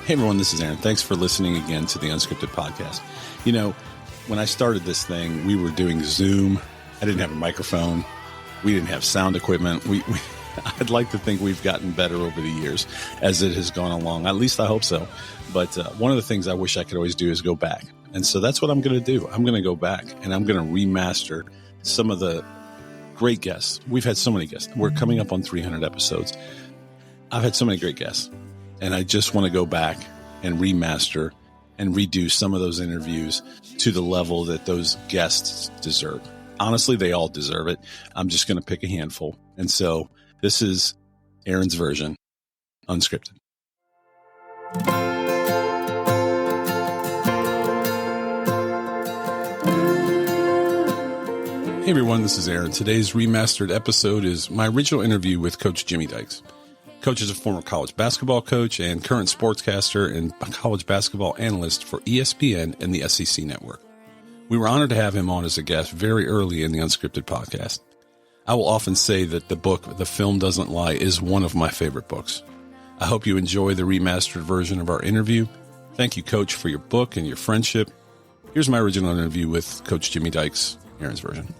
Hey everyone, this is Aaron. Thanks for listening again to the Unscripted Podcast. You know, when I started this thing, we were doing Zoom. I didn't have a microphone. We didn't have sound equipment. I'd like to think we've gotten better over the years as it has gone along. At least I hope so. But one of the things I wish I could always do is go back. And so that's what I'm going to do. I'm going to go back and I'm going to remaster some of the great guests. We've had so many guests. We're coming up on 300 episodes. I've had so many great guests. And I just want to go back and remaster and redo some of those interviews to the level that those guests deserve. Honestly, they all deserve it. I'm just going to pick a handful. And so this is Aaron's version, unscripted. Hey everyone, this is Aaron. Today's remastered episode is my original interview with Coach Jimmy Dykes. Coach is a former college basketball coach and current sportscaster and college basketball analyst for ESPN and the SEC network. We were honored to have him on as a guest very early in the Unscripted Podcast. I will often say that the book, The Film Doesn't Lie, is one of my favorite books. I hope you enjoy the remastered version of our interview. Thank you, Coach, for your book and your friendship. Here's my original interview with Coach Jimmy Dykes, Aaron's version.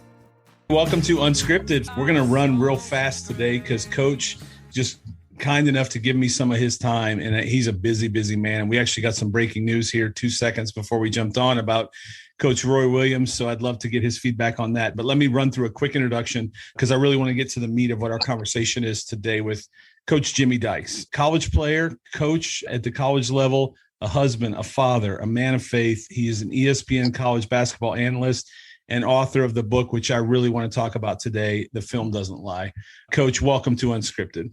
Welcome to Unscripted. We're going to run real fast today because Coach just kind enough to give me some of his time, and he's a busy man. We actually got some breaking news here 2 seconds before we jumped on about Coach Roy Williams, so I'd love to get his feedback on that. But let me run through a quick introduction because I really want to get to the meat of what our conversation is today with Coach Jimmy Dykes. College player, coach at the college level, a husband, a father, a man of faith. He is an ESPN College Basketball Analyst and author of the book, which I really want to talk about today, The Film Doesn't Lie. Coach, welcome to Unscripted.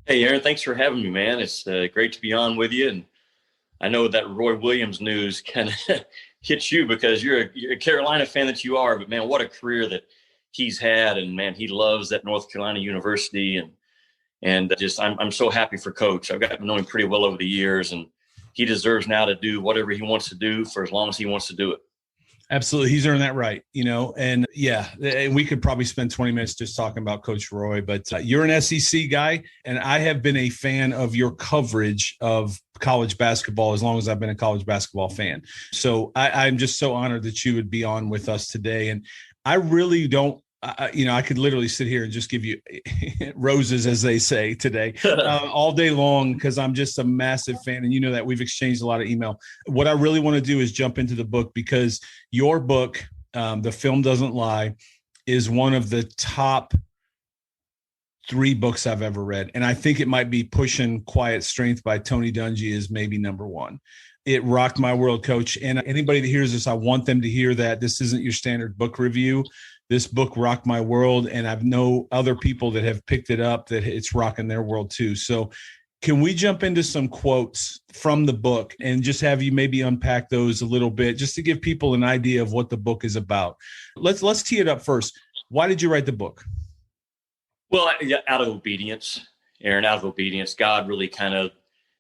Hey, Aaron, thanks for having me, man. It's great to be on with you. And I know that Roy Williams news kind of hits you because you're a Carolina fan that you are. But, man, what a career that he's had. And, man, he loves that North Carolina University. And just I'm so happy for Coach. I've gotten to know him pretty well over the years. And he deserves now to do whatever he wants to do for as long as he wants to do it. Absolutely. He's earned that right, and we could probably spend 20 minutes just talking about Coach Roy, but you're an SEC guy, and I have been a fan of your coverage of college basketball as long as I've been a college basketball fan. So I'm just so honored that you would be on with us today. And I really don't, I could literally sit here and just give you roses, as they say today, all day long, because I'm just a massive fan. And you know that we've exchanged a lot of email. What I really want to do is jump into the book, because your book, The Film Doesn't Lie, is one of the top 3 books I've ever read. And I think it might be pushing Quiet Strength by Tony Dungy is maybe number 1. It rocked my world, Coach. And anybody that hears this, I want them to hear that this isn't your standard book review. This book rocked my world, and I've know other people that have picked it up that it's rocking their world too. So can we jump into some quotes from the book and just have you maybe unpack those a little bit just to give people an idea of what the book is about? Let's tee it up first. Why did you write the book? Well, out of obedience, Aaron, out of obedience. God really kind of,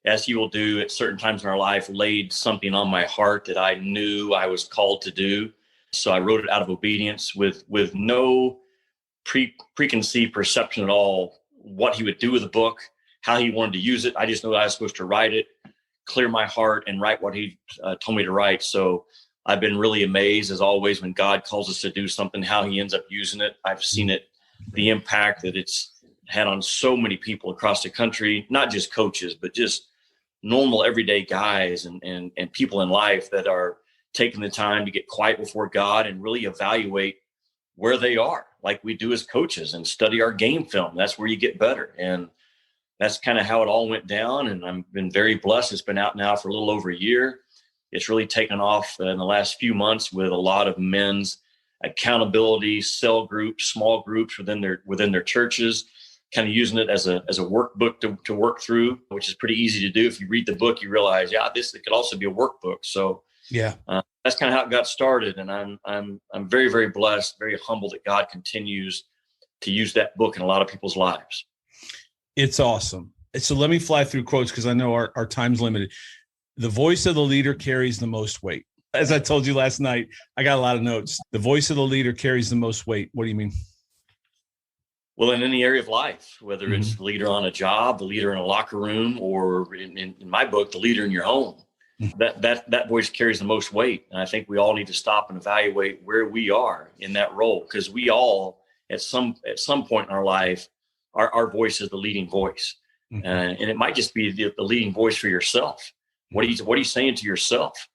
as he will do at certain times in our life, laid something on my heart that I knew I was called to do. So I wrote it out of obedience with no preconceived perception at all, what he would do with the book, how he wanted to use it. I just knew I was supposed to write it, clear my heart, and write what he told me to write. So I've been really amazed, as always, when God calls us to do something, how he ends up using it. I've seen it, the impact that it's had on so many people across the country, not just coaches, but just normal everyday guys and people in life that are taking the time to get quiet before God and really evaluate where they are, like we do as coaches, and study our game film. That's where you get better. And that's kind of how it all went down. And I've been very blessed. It's been out now for a little over a year. It's really taken off in the last few months with a lot of men's accountability, cell groups, small groups within their churches, kind of using it as a workbook to work through, which is pretty easy to do. If you read the book, you realize, this could also be a workbook. So yeah, that's kind of how it got started. And I'm very, very blessed, very humbled that God continues to use that book in a lot of people's lives. It's awesome. So let me fly through quotes because I know our time's limited. The voice of the leader carries the most weight. As I told you last night, I got a lot of notes. The voice of the leader carries the most weight. What do you mean? Well, in any area of life, whether Mm-hmm. it's the leader on a job, the leader in a locker room, or in my book, the leader in your home, that voice carries the most weight. And I think we all need to stop and evaluate where we are in that role, because we all, at some point in our life, our voice is the leading voice. Mm-hmm. And it might just be the leading voice for yourself. What are you saying to yourself?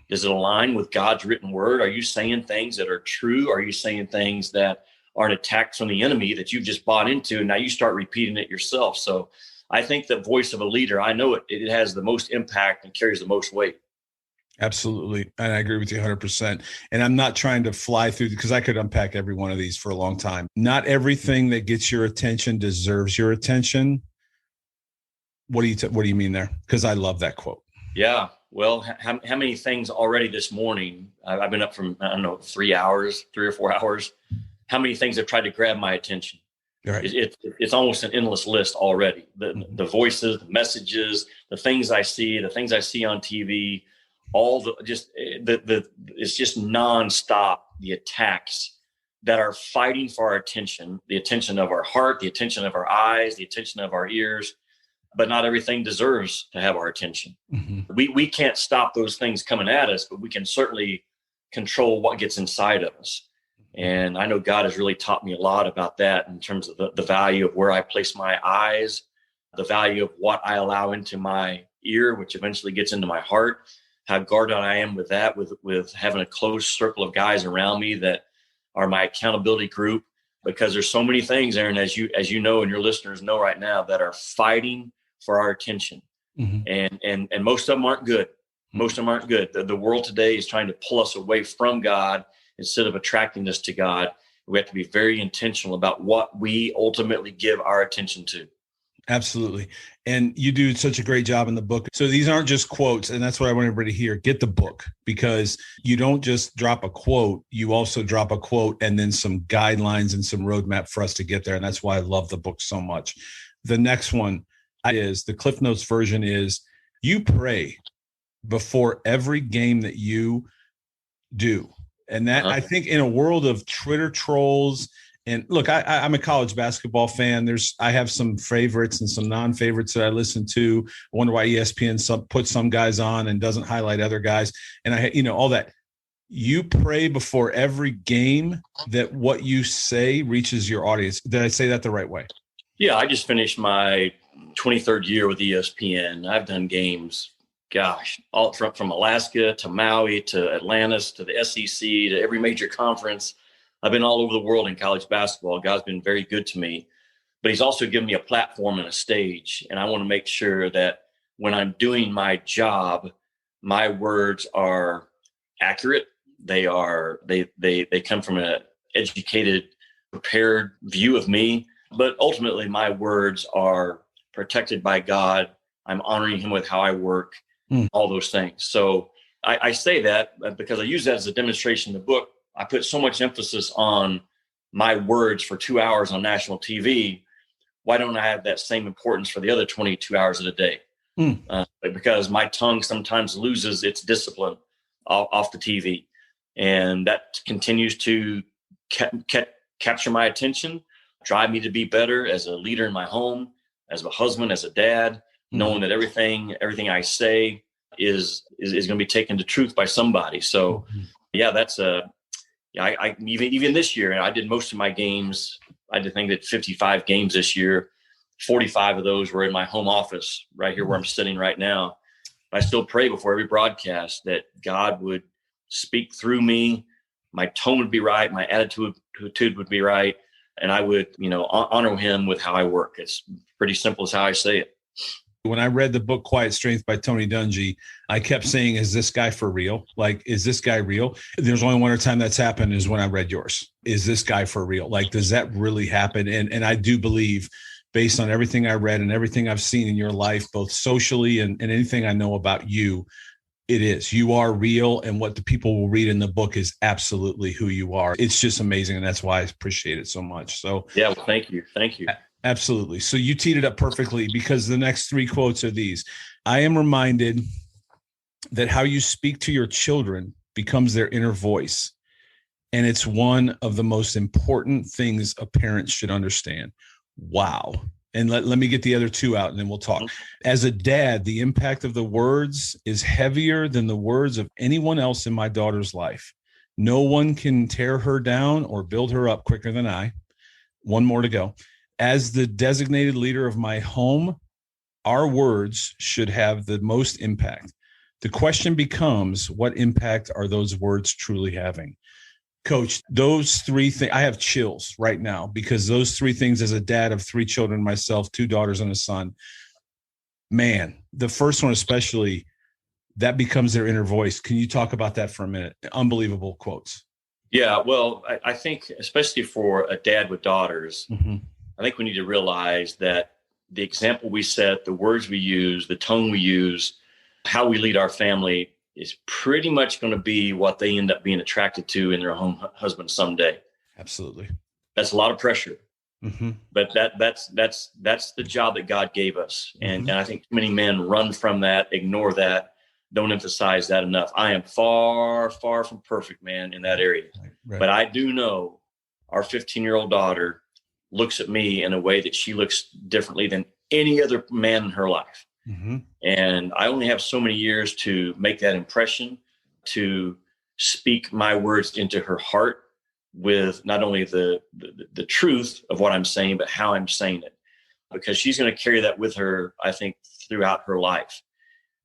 Does it align with God's written word? Are you saying things that are true? Are you saying things that are an attack from the enemy that you've just bought into, and now you start repeating it yourself? So I think the voice of a leader, I know it has the most impact and carries the most weight. Absolutely. And I agree with you 100%. And I'm not trying to fly through, because I could unpack every one of these for a long time. Not everything that gets your attention deserves your attention. What do you mean there? Because I love that quote. Yeah. Well, how many things already this morning? I've been up from, 3 or 4 hours. How many things have tried to grab my attention? Right. It's almost an endless list already. The voices, the messages, the things I see on TV, it's just nonstop, the attacks that are fighting for our attention, the attention of our heart, the attention of our eyes, the attention of our ears. But not everything deserves to have our attention. Mm-hmm. We can't stop those things coming at us, but we can certainly control what gets inside of us. And I know God has really taught me a lot about that in terms of the value of where I place my eyes, the value of what I allow into my ear, which eventually gets into my heart, how guarded I am with that, with having a close circle of guys around me that are my accountability group, because there's so many things, Aaron, as you know, and your listeners know right now, that are fighting for our attention. Mm-hmm. And most of them aren't good. Most of them aren't good. The world today is trying to pull us away from God instead of attracting us to God. We have to be very intentional about what we ultimately give our attention to. Absolutely. And you do such a great job in the book. So these aren't just quotes. And that's what I want everybody to hear. Get the book, because you don't just drop a quote. You also drop a quote and then some guidelines and some roadmap for us to get there. And that's why I love the book so much. The next one is, the Cliff Notes version is, you pray before every game that you do. And that, I think, in a world of Twitter trolls, and look, I'm a college basketball fan. I have some favorites and some non-favorites that I listen to. I wonder why ESPN puts some guys on and doesn't highlight other guys. And all that. You pray before every game that what you say reaches your audience. Did I say that the right way? Yeah, I just finished my 23rd year with ESPN. I've done games, all from Alaska to Maui to Atlantis to the SEC to every major conference. I've been all over the world in college basketball. God's been very good to me, but he's also given me a platform and a stage. And I want to make sure that when I'm doing my job, my words are accurate. They come from an educated, prepared view of me, but ultimately my words are protected by God. I'm honoring him with how I work, all those things. So I say that because I use that as a demonstration in the book. I put so much emphasis on my words for 2 hours on national TV. Why don't I have that same importance for the other 22 hours of the day? Because my tongue sometimes loses its discipline off the TV. And that continues to capture my attention, drive me to be better as a leader in my home, as a husband, as a dad, knowing that everything I say is going to be taken to truth by somebody. So yeah, that's I even this year, I did most of my games. I think that 55 games this year, 45 of those were in my home office right here where I'm sitting right now. I still pray before every broadcast that God would speak through me. My tone would be right. My attitude would be right. And I would, honor him with how I work. It's pretty simple as how I say it. When I read the book Quiet Strength by Tony Dungy, I kept saying, is this guy for real? Like, is this guy real? There's only one other time that's happened is when I read yours. Is this guy for real? Like, does that really happen? And I do believe, based on everything I read and everything I've seen in your life, both socially and anything I know about you, it is. You are real. And what the people will read in the book is absolutely who you are. It's just amazing. And that's why I appreciate it so much. So yeah, well, thank you. Thank you. Absolutely. So you teed it up perfectly, because the next three quotes are these. I am reminded that how you speak to your children becomes their inner voice. And it's one of the most important things a parent should understand. Wow. And let me get the other two out and then we'll talk. As a dad, the impact of the words is heavier than the words of anyone else in my daughter's life. No one can tear her down or build her up quicker than I. One more to go. As the designated leader of my home, our words should have the most impact. The question becomes, what impact are those words truly having? Coach, those three things, I have chills right now because those three things, as a dad of three children, myself, two daughters and a son, man, the first one especially, that becomes their inner voice. Can you talk about that for a minute? Unbelievable quotes. Yeah, well, I think especially for a dad with daughters, I think we need to realize that the example we set, the words we use, the tone we use, how we lead our family is pretty much going to be what they end up being attracted to in their home husband someday. Absolutely. That's a lot of pressure, but that's the job that God gave us. And I think many men run from that, ignore that, don't emphasize that enough. I am far, far from perfect, man, in that area. Right. But I do know our 15-year-old daughter looks at me in a way that she looks differently than any other man in her life. And I only have so many years to make that impression, to speak my words into her heart with not only the truth of what I'm saying, but how I'm saying it, because she's going to carry that with her, I think, throughout her life.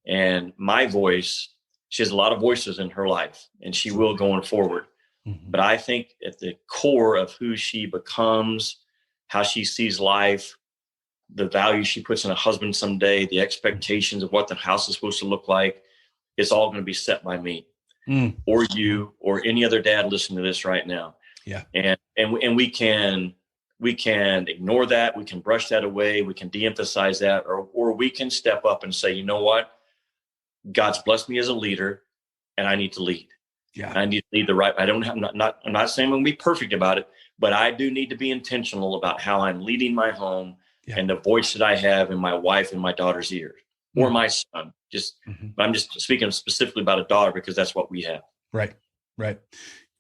And my voice, she has a lot of voices in her life, and she will going forward. But I think at the core of who she becomes, how she sees life, the value she puts in a husband someday, the expectations of what the house is supposed to look like, it's all going to be set by me or you or any other dad listening to this right now. Yeah. And we can ignore that. We can brush that away. We can de-emphasize that, or we can step up and say, you know what? God's blessed me as a leader and I need to lead. Yeah. I need to lead the right. I'm not saying I'm going to be perfect about it, but I do need to be intentional about how I'm leading my home and the voice that I have in my wife and my daughter's ears or my son. I'm just speaking specifically about a daughter because that's what we have. Right.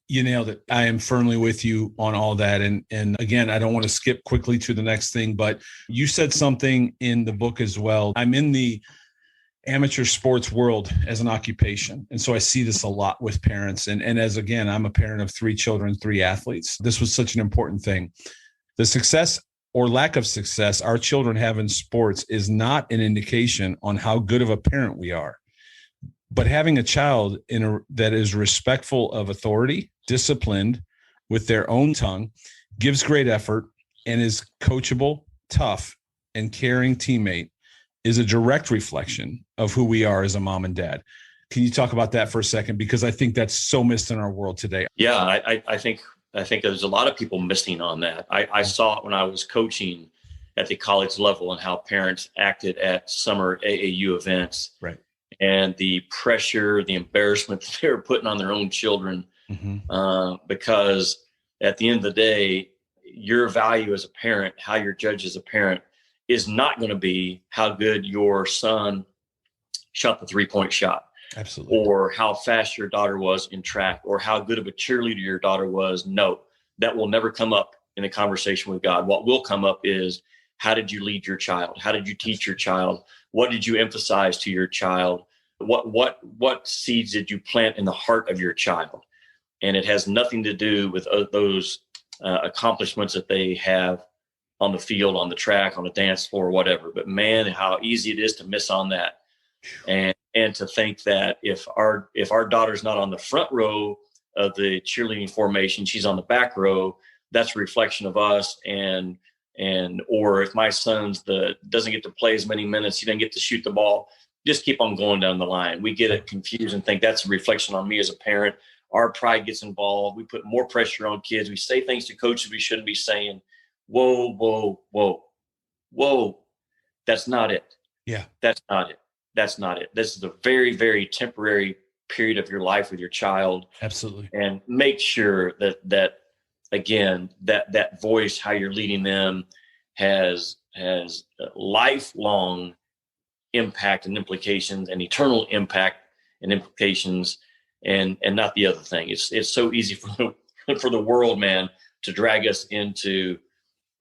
You nailed it. I am firmly with you on all that. And again, I don't want to skip quickly to the next thing, but you said something in the book as well. I'm in the amateur sports world as an occupation. And so I see this a lot with parents. And as, again, I'm a parent of three children, three athletes. This was such an important thing. The success or lack of success our children have in sports is not an indication on how good of a parent we are. But having a child that is respectful of authority, disciplined with their own tongue, gives great effort, and is coachable, tough, and caring teammate is a direct reflection of who we are as a mom and dad. Can you talk about that for a second? Because I think that's so missed in our world today. Yeah, I think there's a lot of people missing on that. I saw it when I was coaching at the college level and how parents acted at summer AAU events. Right. And the pressure, the embarrassment that they were putting on their own children, because at the end of the day, your value as a parent, how you're judged as a parent, is not going to be how good your son shot the 3-point shot. Absolutely. Or how fast your daughter was in track, or how good of a cheerleader your daughter was. No, that will never come up in a conversation with God. What will come up is, how did you lead your child? How did you teach your child? What did you emphasize to your child? What seeds did you plant in the heart of your child? And it has nothing to do with those accomplishments that they have on the field, on the track, on the dance floor, whatever. But man, how easy it is to miss on that. And to think that if our daughter's not on the front row of the cheerleading formation, she's on the back row, that's a reflection of us. Or if my son's doesn't get to play as many minutes, he doesn't get to shoot the ball, just keep on going down the line. We get it confused and think that's a reflection on me as a parent. Our pride gets involved. We put more pressure on kids. We say things to coaches we shouldn't be saying. Whoa. That's not it. Yeah. That's not it. This is a very, very temporary period of your life with your child. Absolutely. And make sure that again, that voice, how you're leading them has lifelong impact and implications, and eternal impact and implications, and not the other thing. It's so easy for for the world, man, to drag us into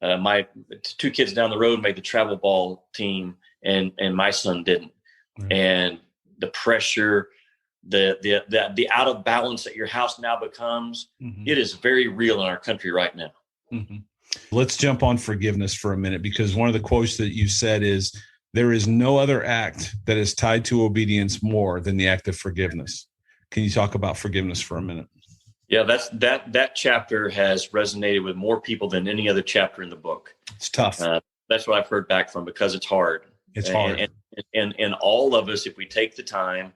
my two kids down the road made the travel ball team, and my son didn't. Right. And the pressure, the out of balance that your house now becomes, it is very real in our country right now. Let's jump on forgiveness for a minute, because one of the quotes that you said is, there is no other act that is tied to obedience more than the act of forgiveness. Can you talk about forgiveness for a minute? Yeah, that chapter has resonated with more people than any other chapter in the book. It's tough. That's what I've heard back from, because it's hard. It's hard. And all of us, if we take the time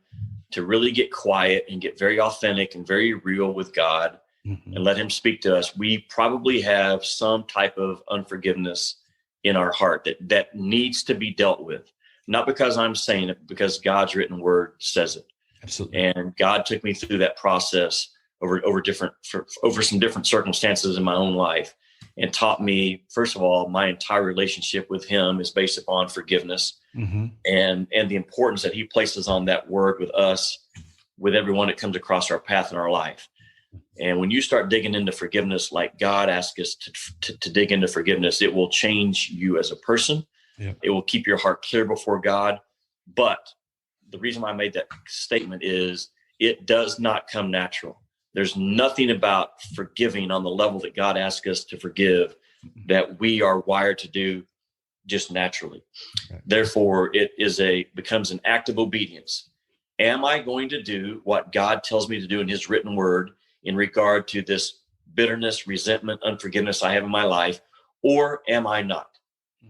to really get quiet and get very authentic and very real with God and let him speak to us, we probably have some type of unforgiveness in our heart that needs to be dealt with. Not because I'm saying it, because God's written word says it. Absolutely. And God took me through that process over some different circumstances in my own life, and taught me, first of all, my entire relationship with him is based upon forgiveness and the importance that he places on that word with us, with everyone that comes across our path in our life. And when you start digging into forgiveness, like God asks us to dig into forgiveness, it will change you as a person. Yep. It will keep your heart clear before God. But the reason why I made that statement is it does not come natural. There's nothing about forgiving on the level that God asks us to forgive that we are wired to do just naturally. Right. Therefore, it becomes an act of obedience. Am I going to do what God tells me to do in his written word in regard to this bitterness, resentment, unforgiveness I have in my life, or am I not?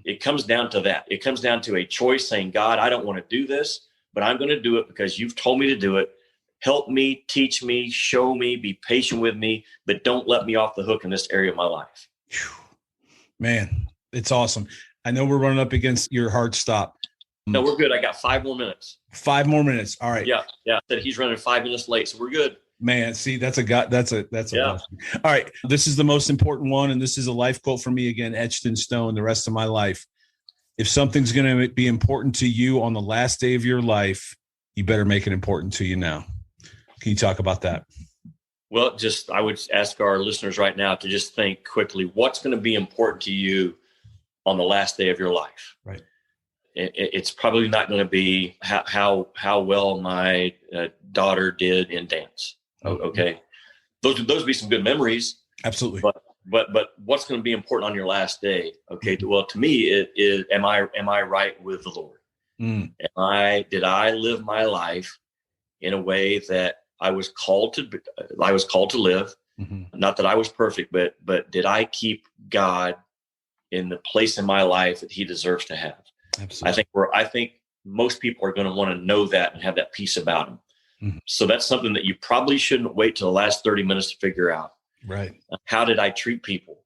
It comes down to that. It comes down to a choice saying, God, I don't want to do this, but I'm going to do it because you've told me to do it. Help me, teach me, show me, be patient with me, but don't let me off the hook in this area of my life. Man, it's awesome. I know we're running up against your hard stop. No, we're good. I got 5 more minutes. 5 more minutes. All right. Yeah. That he's running 5 minutes late, so we're good. Man, see, that's a blessing. All right. This is the most important one. And this is a life quote for me, again, etched in stone the rest of my life. If something's going to be important to you on the last day of your life, you better make it important to you now. Can you talk about that? Well, I would ask our listeners right now to just think quickly, what's going to be important to you on the last day of your life? Right. It's probably not going to be how well my daughter did in dance. Okay. Those would be some good memories. Absolutely. But what's going to be important on your last day? Okay. Well, to me, it is, am I right with the Lord? Did I live my life in a way that I was called to live? Not that I was perfect, but did I keep God in the place in my life that he deserves to have? Absolutely. I think most people are going to want to know that and have that peace about them. So that's something that you probably shouldn't wait till the last 30 minutes to figure out. Right. How did I treat people?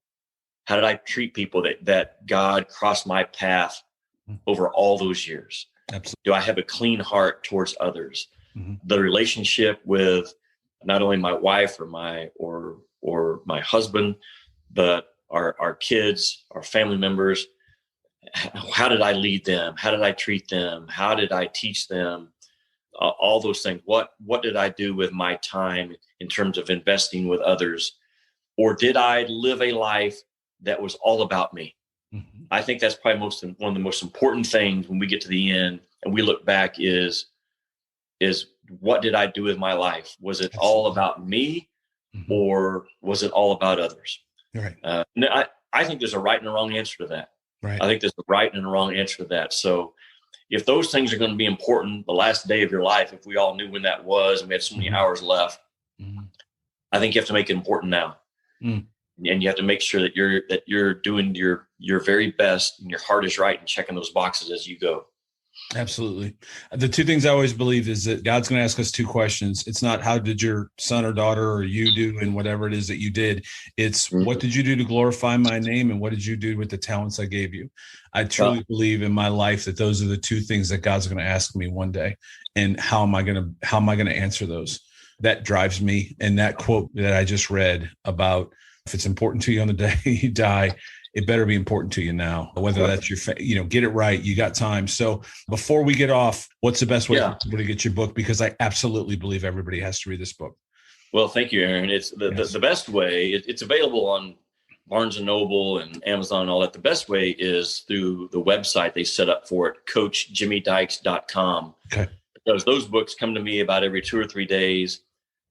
How did I treat people that God crossed my path over all those years? Absolutely. Do I have a clean heart towards others? The relationship with not only my wife or my husband, but our kids, our family members. How did I lead them? How did I treat them? How did I teach them? All those things. What did I do with my time in terms of investing with others? Or did I live a life that was all about me? I think that's probably one of the most important things when we get to the end and we look back is what did I do with my life? Was it all about me or was it all about others? Right. I think there's a right and a wrong answer to that. Right. I think there's a right and a wrong answer to that. So if those things are going to be important, the last day of your life, if we all knew when that was and we had so many hours left, I think you have to make it important now. And you have to make sure that you're doing your very best and your heart is right and checking those boxes as you go. Absolutely. The two things I always believe is that God's going to ask us two questions. It's not how did your son or daughter or you do and whatever it is that you did. It's what did you do to glorify my name and what did you do with the talents I gave you? I truly believe in my life that those are the two things that God's going to ask me one day. And how am I going to answer those? That drives me. And that quote that I just read about if it's important to you on the day you die, it better be important to you now, whether that's get it right. You got time. So before we get off, what's the best way for people to get your book? Because I absolutely believe everybody has to read this book. Well, thank you, Aaron. It's the best way. It's available on Barnes & Noble and Amazon and all that. The best way is through the website they set up for it, CoachJimmyDykes.com. Okay. Because those books come to me about every 2 or 3 days.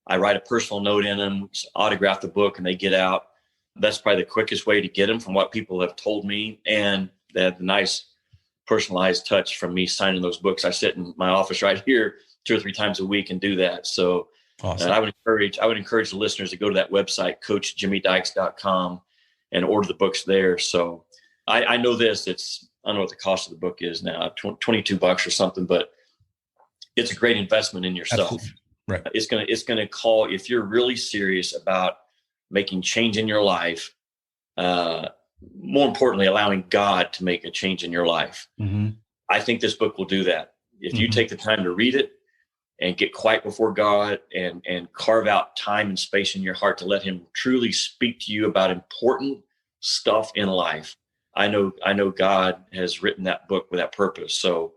I write a personal note in them, autograph the book, and they get out. That's probably the quickest way to get them from what people have told me. And they have the nice personalized touch from me signing those books. I sit in my office right here 2 or 3 times a week and do that. So awesome. I would encourage the listeners to go to that website, CoachJimmyDykes.com, and order the books there. So I know this. I don't know what the cost of the book is now, $22 or something, but it's a great investment in yourself. Absolutely. Right. It's gonna call, if you're really serious about making change in your life, more importantly, allowing God to make a change in your life. Mm-hmm. I think this book will do that. If you take the time to read it and get quiet before God and carve out time and space in your heart to let him truly speak to you about important stuff in life. I know God has written that book with that purpose. So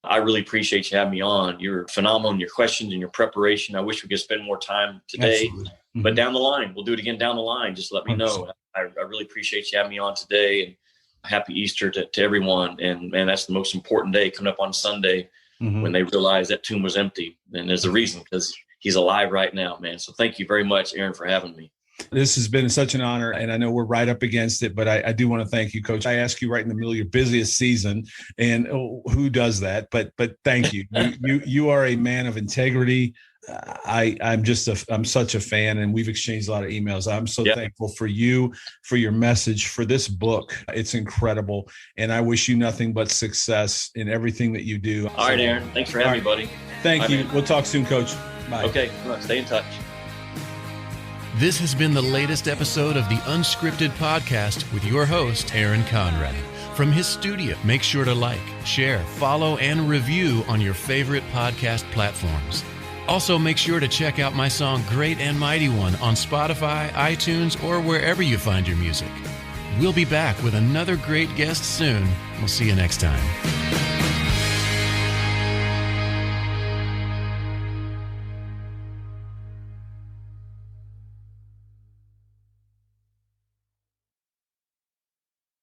I really appreciate you having me on. You're phenomenal in your questions and your preparation. I wish we could spend more time today, mm-hmm. but down the line, we'll do it again down the line. Just let me know. I really appreciate you having me on today, and happy Easter to everyone. And man, that's the most important day coming up on Sunday, when they realize that tomb was empty. And there's a reason, because he's alive right now, man. So thank you very much, Aaron, for having me. This has been such an honor, and I know we're right up against it, but I do want to thank you, Coach. I ask you right in the middle of your busiest season, and who does that? But thank you. You are a man of integrity. I'm such a fan, and we've exchanged a lot of emails. I'm so thankful for you, for your message, for this book. It's incredible, and I wish you nothing but success in everything that you do. All right, Aaron. Thanks for having me, buddy. Thank you. Man. We'll talk soon, Coach. Bye. Okay. Stay in touch. This has been the latest episode of the Unscripted Podcast with your host, Aaron Conrad. From his studio, make sure to like, share, follow, and review on your favorite podcast platforms. Also, make sure to check out my song Great and Mighty One on Spotify, iTunes, or wherever you find your music. We'll be back with another great guest soon. We'll see you next time.